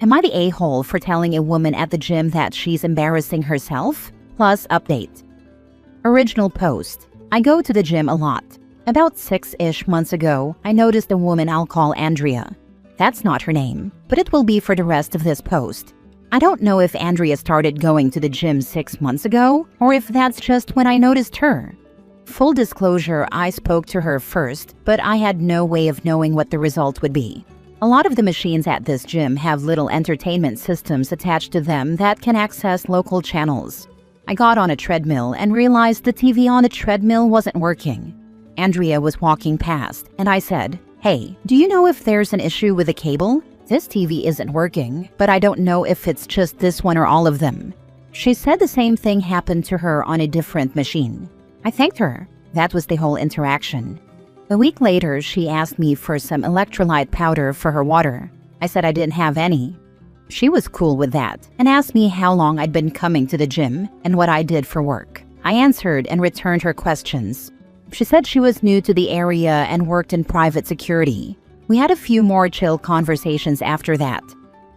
Am I the a-hole for telling a woman at the gym that she's embarrassing herself? Plus update. Original post. I go to the gym a lot. About 6-ish months ago, I noticed a woman I'll call Andrea. That's not her name, but it will be for the rest of this post. I don't know if Andrea started going to the gym 6 months ago, or if that's just when I noticed her. Full disclosure, I spoke to her first, but I had no way of knowing what the result would be. A lot of the machines at this gym have little entertainment systems attached to them that can access local channels. I got on a treadmill and realized the TV on the treadmill wasn't working. Andrea was walking past, and I said, "Hey, do you know if there's an issue with the cable? This TV isn't working, but I don't know if it's just this one or all of them." She said the same thing happened to her on a different machine. I thanked her. That was the whole interaction. A week later, she asked me for some electrolyte powder for her water. I said I didn't have any. She was cool with that and asked me how long I'd been coming to the gym and what I did for work. I answered and returned her questions. She said she was new to the area and worked in private security. We had a few more chill conversations after that.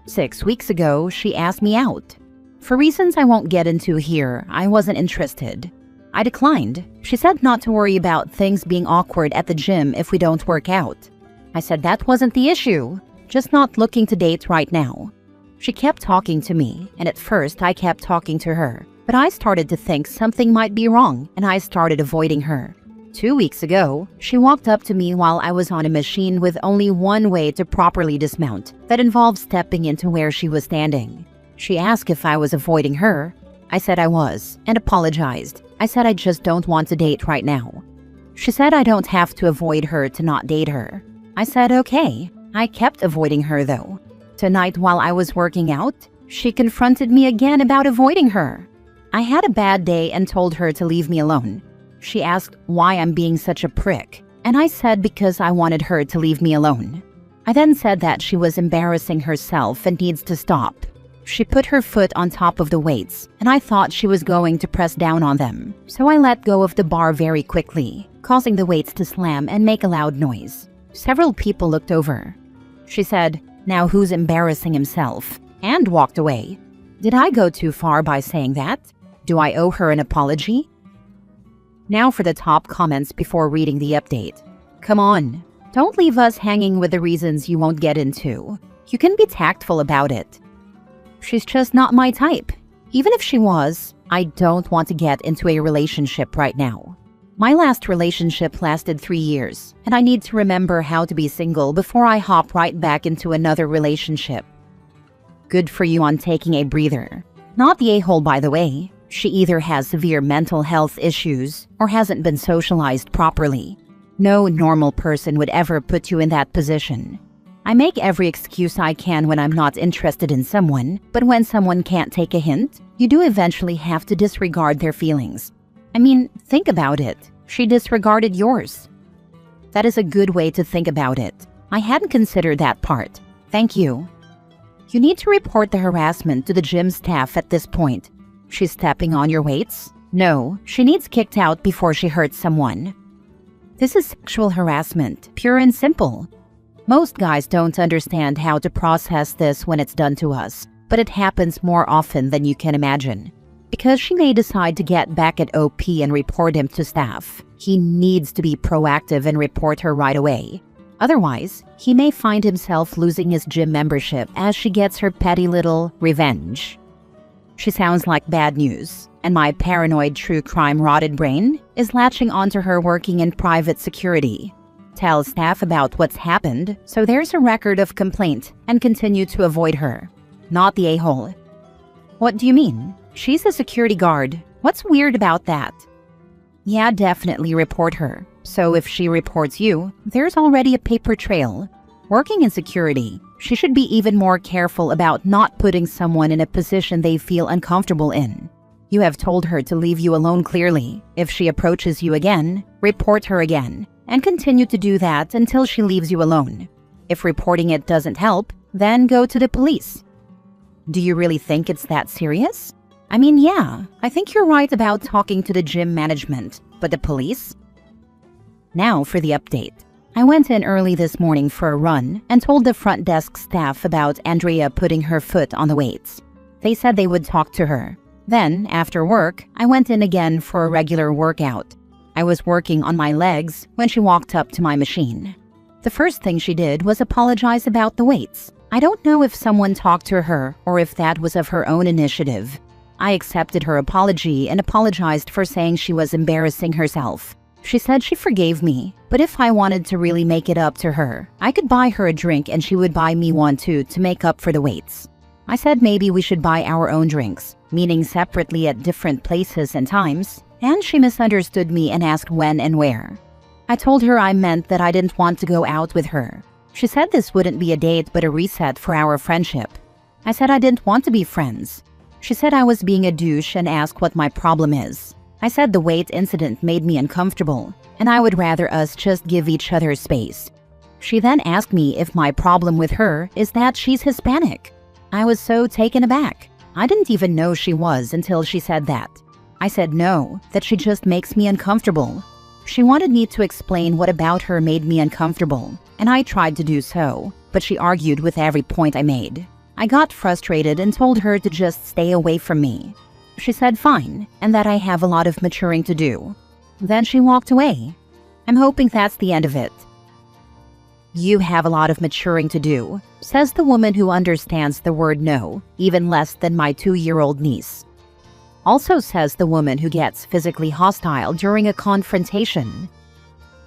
6 weeks ago, she asked me out. For reasons I won't get into here, I wasn't interested. I declined. She said not to worry about things being awkward at the gym if we don't work out. I said that wasn't the issue, just not looking to date right now. She kept talking to me, and at first I kept talking to her, but I started to think something might be wrong, and I started avoiding her. 2 weeks ago, she walked up to me while I was on a machine with only one way to properly dismount. That involved stepping into where she was standing. She asked if I was avoiding her. I said I was, and apologized. I said I just don't want to date right now. She said I don't have to avoid her to not date her. I said okay. I kept avoiding her though. Tonight while I was working out, she confronted me again about avoiding her. I had a bad day and told her to leave me alone. She asked why I'm being such a prick, and I said because I wanted her to leave me alone. I then said that she was embarrassing herself and needs to stop. She put her foot on top of the weights, and I thought she was going to press down on them, so I let go of the bar very quickly, causing the weights to slam and make a loud noise. Several people looked over. She said, "Now who's embarrassing himself?" and walked away. Did I go too far by saying that? Do I owe her an apology? Now for the top comments before reading the update. Come on, don't leave us hanging with the reasons you won't get into. You can be tactful about it. She's just not my type. Even if she was, I don't want to get into a relationship right now. My last relationship lasted 3 years, and I need to remember how to be single before I hop right back into another relationship. Good for you on taking a breather. Not the a-hole, by the way. She either has severe mental health issues or hasn't been socialized properly. No normal person would ever put you in that position. I make every excuse I can when I'm not interested in someone, but when someone can't take a hint, you do eventually have to disregard their feelings. I mean, think about it. She disregarded yours. That is a good way to think about it. I hadn't considered that part. Thank you. You need to report the harassment to the gym staff at this point. She's stepping on your weights? No, she needs kicked out before she hurts someone. This is sexual harassment, pure and simple. Most guys don't understand how to process this when it's done to us, but it happens more often than you can imagine. Because she may decide to get back at OP and report him to staff, he needs to be proactive and report her right away. Otherwise, he may find himself losing his gym membership as she gets her petty little revenge. She sounds like bad news, and my paranoid true crime rotted brain is latching onto her working in private security. Tell staff about what's happened so there's a record of complaint and continue to avoid her. Not the a-hole. What do you mean? She's a security guard. What's weird about that? Yeah, definitely report her. So if she reports you, there's already a paper trail. Working in security, she should be even more careful about not putting someone in a position they feel uncomfortable in. You have told her to leave you alone clearly. If she approaches you again, report her again, and continue to do that until she leaves you alone. If reporting it doesn't help, then go to the police. Do you really think it's that serious? I mean, yeah, I think you're right about talking to the gym management, but the police? Now for the update. I went in early this morning for a run and told the front desk staff about Andrea putting her foot on the weights. They said they would talk to her. Then, after work, I went in again for a regular workout. I was working on my legs when she walked up to my machine. The first thing she did was apologize about the weights. I don't know if someone talked to her or if that was of her own initiative. I accepted her apology and apologized for saying she was embarrassing herself. She said she forgave me, but if I wanted to really make it up to her, I could buy her a drink and she would buy me one too to make up for the weights. I said maybe we should buy our own drinks, meaning separately at different places and times, and she misunderstood me and asked when and where. I told her I meant that I didn't want to go out with her. She said this wouldn't be a date but a reset for our friendship. I said I didn't want to be friends. She said I was being a douche and asked what my problem is. I said the weight incident made me uncomfortable, and I would rather us just give each other space. She then asked me if my problem with her is that she's Hispanic. I was so taken aback. I didn't even know she was until she said that. I said no, that she just makes me uncomfortable. She wanted me to explain what about her made me uncomfortable, and I tried to do so, but she argued with every point I made. I got frustrated and told her to just stay away from me. She said fine, and that I have a lot of maturing to do. Then she walked away. I'm hoping that's the end of it. You have a lot of maturing to do, says the woman who understands the word no, even less than my 2-year-old niece. Also says the woman who gets physically hostile during a confrontation.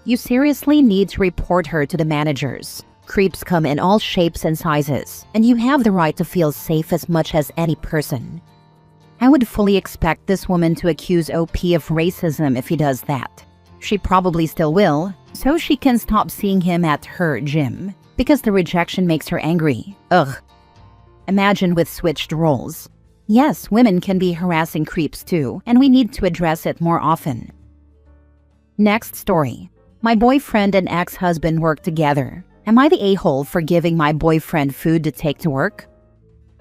You seriously need to report her to the managers. Creeps come in all shapes and sizes, and you have the right to feel safe as much as any person. I would fully expect this woman to accuse OP of racism if he does that. She probably still will, so she can stop seeing him at her gym, because the rejection makes her angry. Ugh. Imagine with switched roles. Yes, women can be harassing creeps too, and we need to address it more often. Next story. My boyfriend and ex-husband work together. Am I the a-hole for giving my boyfriend food to take to work?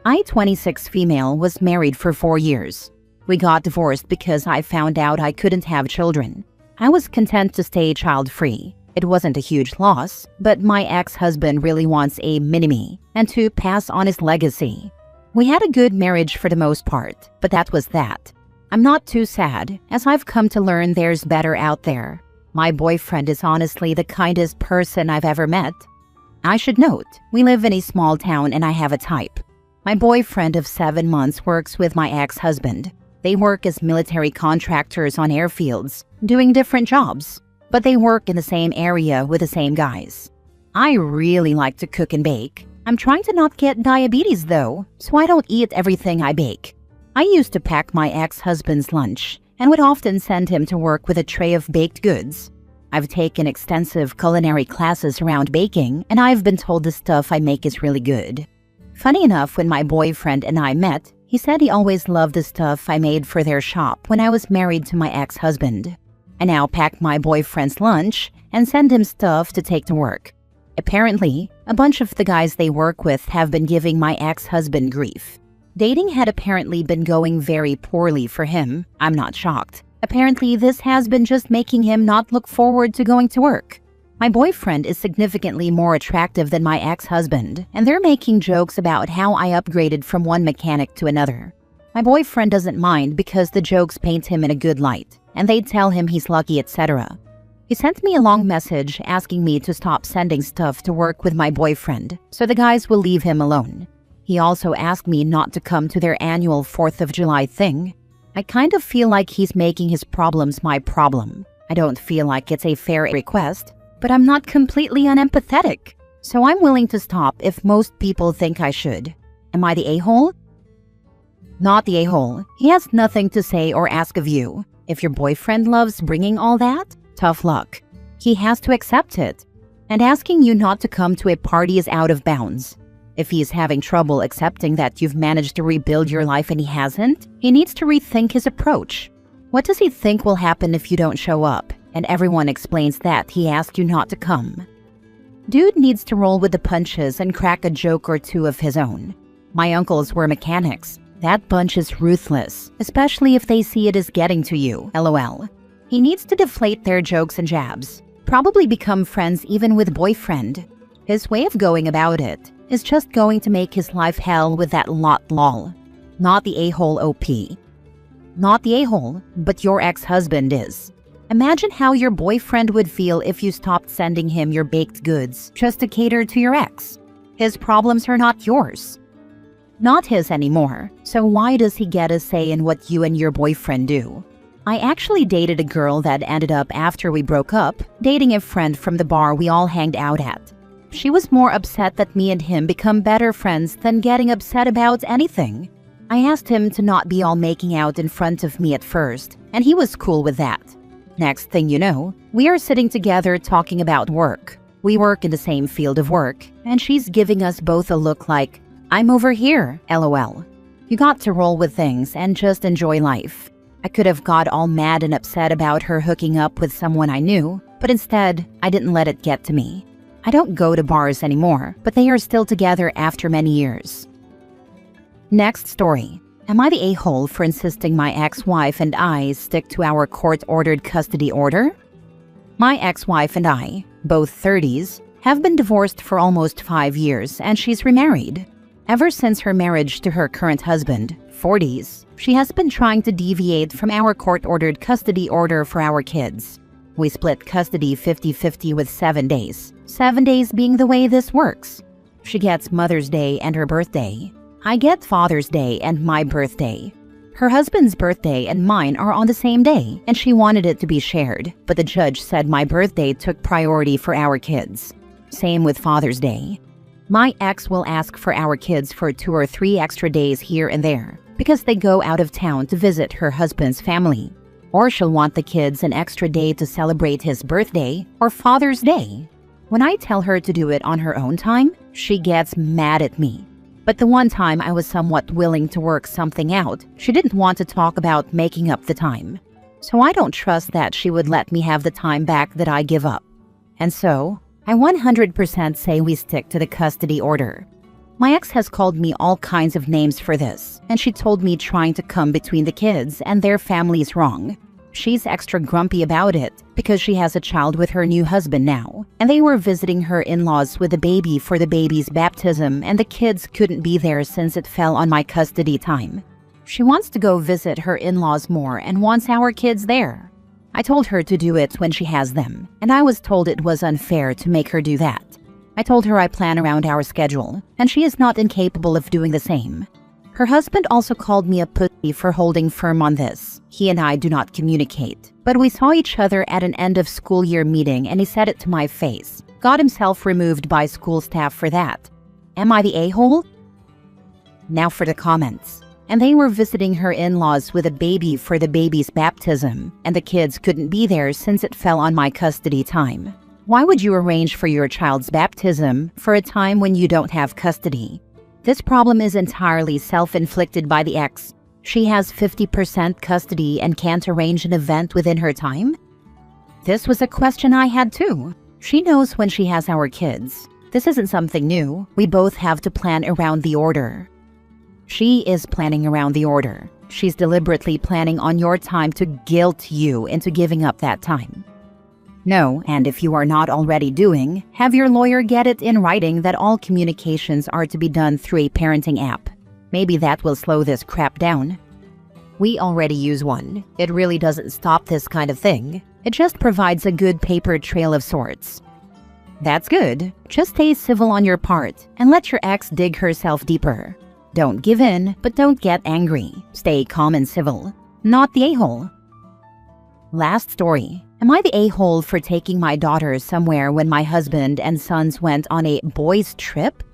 I, 26 female, was married for 4 years. We got divorced because I found out I couldn't have children. I was content to stay child-free. It wasn't a huge loss, but my ex-husband really wants a mini-me and to pass on his legacy. We had a good marriage for the most part, but that was that. I'm not too sad, as I've come to learn there's better out there. My boyfriend is honestly the kindest person I've ever met. I should note, we live in a small town and I have a type. My boyfriend of 7 months works with my ex-husband. They work as military contractors on airfields, doing different jobs, but they work in the same area with the same guys. I really like to cook and bake. I'm trying to not get diabetes though, so I don't eat everything I bake. I used to pack my ex-husband's lunch and would often send him to work with a tray of baked goods. I've taken extensive culinary classes around baking, and I've been told the stuff I make is really good. Funny enough, when my boyfriend and I met, he said he always loved the stuff I made for their shop when I was married to my ex-husband. I now pack my boyfriend's lunch and send him stuff to take to work. Apparently, a bunch of the guys they work with have been giving my ex-husband grief. Dating had apparently been going very poorly for him. I'm not shocked. Apparently, this has been just making him not look forward to going to work. My boyfriend is significantly more attractive than my ex-husband, and they're making jokes about how I upgraded from one mechanic to another. My boyfriend doesn't mind because the jokes paint him in a good light, and they tell him he's lucky, etc. He sent me a long message asking me to stop sending stuff to work with my boyfriend, so the guys will leave him alone. He also asked me not to come to their annual 4th of July thing. I kind of feel like he's making his problems my problem. I don't feel like it's a fair request, but I'm not completely unempathetic, so I'm willing to stop if most people think I should. Am I the a-hole? Not the a-hole. He has nothing to say or ask of you. If your boyfriend loves bringing all that, tough luck. He has to accept it. And asking you not to come to a party is out of bounds. If he is having trouble accepting that you've managed to rebuild your life and he hasn't, he needs to rethink his approach. What does he think will happen if you don't show up? And everyone explains that he asked you not to come. Dude needs to roll with the punches and crack a joke or two of his own. My uncles were mechanics. That bunch is ruthless, especially if they see it is getting to you, lol. He needs to deflate their jokes and jabs. probably become friends even with boyfriend. His way of going about it is just going to make his life hell with that lot lol. Not the a-hole OP. Not the a-hole, but your ex-husband is. Imagine how your boyfriend would feel if you stopped sending him your baked goods just to cater to your ex. His problems are not yours. Not his anymore, so why does he get a say in what you and your boyfriend do? I actually dated a girl that ended up, after we broke up, dating a friend from the bar we all hanged out at. She was more upset that me and him become better friends than getting upset about anything. I asked him to not be all making out in front of me at first, and he was cool with that. Next thing you know, we are sitting together talking about work. We work in the same field of work, and she's giving us both a look like, "I'm over here, LOL." You got to roll with things and just enjoy life. I could have got all mad and upset about her hooking up with someone I knew, but instead, I didn't let it get to me. I don't go to bars anymore, but they are still together after many years. Next story. Am I the a-hole for insisting my ex-wife and I stick to our court-ordered custody order? My ex-wife and I, both 30s, have been divorced for almost 5 years, and she's remarried. Ever since her marriage to her current husband, 40s, she has been trying to deviate from our court-ordered custody order for our kids. We split custody 50-50 with 7 days. 7 days being the way this works. She gets Mother's Day and her birthday. I get Father's Day and my birthday. Her husband's birthday and mine are on the same day, and she wanted it to be shared, but the judge said my birthday took priority for our kids. Same with Father's Day. My ex will ask for our kids for 2 or 3 extra days here and there, because they go out of town to visit her husband's family. Or she'll want the kids an extra day to celebrate his birthday or Father's Day. When I tell her to do it on her own time, she gets mad at me. But the one time I was somewhat willing to work something out, she didn't want to talk about making up the time. So I don't trust that she would let me have the time back that I give up. And so, I 100% say we stick to the custody order. My ex has called me all kinds of names for this, and she told me trying to come between the kids and their family is wrong. She's extra grumpy about it because she has a child with her new husband now, and they were visiting her in-laws with a baby for the baby's baptism, and the kids couldn't be there since it fell on my custody time. She wants to go visit her in-laws more and wants our kids there. I told her to do it when she has them, and I was told it was unfair to make her do that. I told her I plan around our schedule, and she is not incapable of doing the same. Her husband also called me a pussy for holding firm on this. He and I do not communicate, but we saw each other at an end-of-school-year meeting and he said it to my face. Got himself removed by school staff for that. Am I the a-hole? Now for the comments. And they were visiting her in-laws with a baby for the baby's baptism, and the kids couldn't be there since it fell on my custody time. Why would you arrange for your child's baptism for a time when you don't have custody? This problem is entirely self-inflicted by the ex. She has 50% custody and can't arrange an event within her time? This was a question I had too. She knows when she has our kids. This isn't something new. We both have to plan around the order. She is planning around the order. She's deliberately planning on your time to guilt you into giving up that time. No, and if you are not already doing, have your lawyer get it in writing that all communications are to be done through a parenting app. Maybe that will slow this crap down. We already use one. It really doesn't stop this kind of thing. It just provides a good paper trail of sorts. That's good. Just stay civil on your part and let your ex dig herself deeper. Don't give in, but don't get angry. Stay calm and civil. Not the a-hole. Last story. Am I the a-hole for taking my daughter somewhere when my husband and sons went on a boys' trip?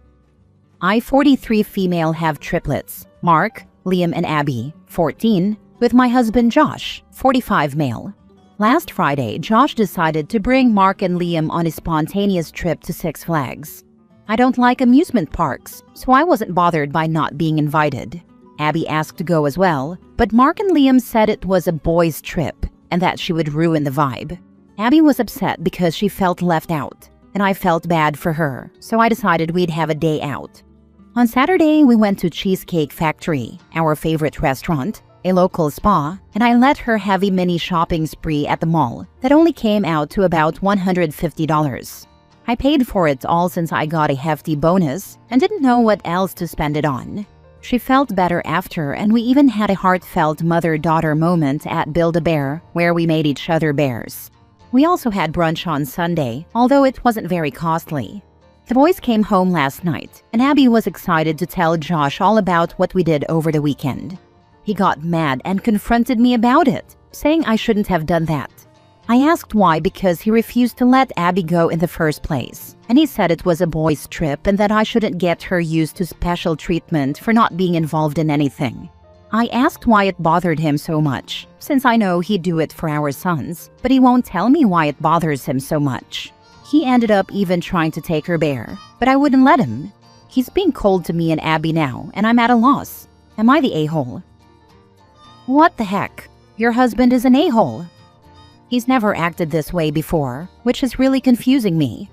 I, 43 female, have triplets, Mark, Liam, and Abby, 14, with my husband Josh, 45 male. Last Friday, Josh decided to bring Mark and Liam on a spontaneous trip to Six Flags. I don't like amusement parks, so I wasn't bothered by not being invited. Abby asked to go as well, but Mark and Liam said it was a boys' trip and that she would ruin the vibe. Abby was upset because she felt left out, and I felt bad for her, so I decided we'd have a day out. On Saturday, we went to Cheesecake Factory, our favorite restaurant. a local spa, and I let her have a mini shopping spree at the mall that only came out to about $150. I paid for it all since I got a hefty bonus and didn't know what else to spend it on. She felt better after, and we even had a heartfelt mother-daughter moment at Build-A-Bear where we made each other bears. We also had brunch on Sunday, although it wasn't very costly. The boys came home last night, and Abby was excited to tell Josh all about what we did over the weekend. He got mad and confronted me about it, saying I shouldn't have done that. I asked why because he refused to let Abby go in the first place, and he said it was a boys' trip and that I shouldn't get her used to special treatment for not being involved in anything. I asked why it bothered him so much, since I know he'd do it for our sons, but he won't tell me why it bothers him so much. He ended up even trying to take her bear, but I wouldn't let him. He's being cold to me and Abby now, and I'm at a loss. Am I the a-hole? What the heck? Your husband is an a-hole. He's never acted this way before, which is really confusing me.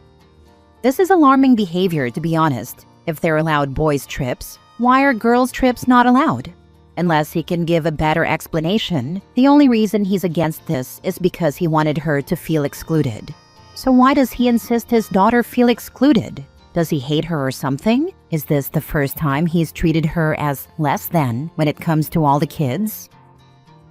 This is alarming behavior, to be honest. If they're allowed boys' trips, why are girls' trips not allowed? Unless he can give a better explanation, the only reason he's against this is because he wanted her to feel excluded. So why does he insist his daughter feel excluded? Does he hate her or something? Is this the first time he's treated her as less than when it comes to all the kids?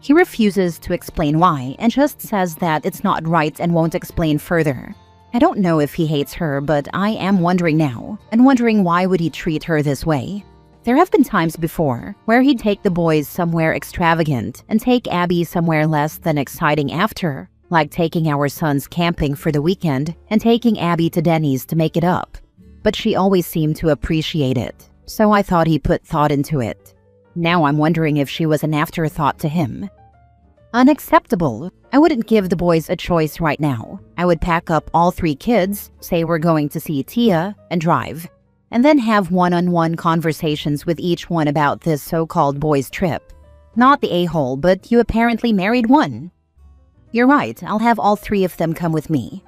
He refuses to explain why and just says that it's not right and won't explain further. I don't know if he hates her, but I am wondering now, and wondering why would he treat her this way. There have been times before where he'd take the boys somewhere extravagant and take Abby somewhere less than exciting after, like taking our sons camping for the weekend and taking Abby to Denny's to make it up. But she always seemed to appreciate it, so I thought he put thought into it. Now I'm wondering if she was an afterthought to him. Unacceptable. I wouldn't give the boys a choice right now. I would pack up all 3 kids, say we're going to see Tia, and drive. And then have one-on-one conversations with each one about this so-called boys' trip. Not the a-hole, but you apparently married one. You're right, I'll have all 3 of them come with me.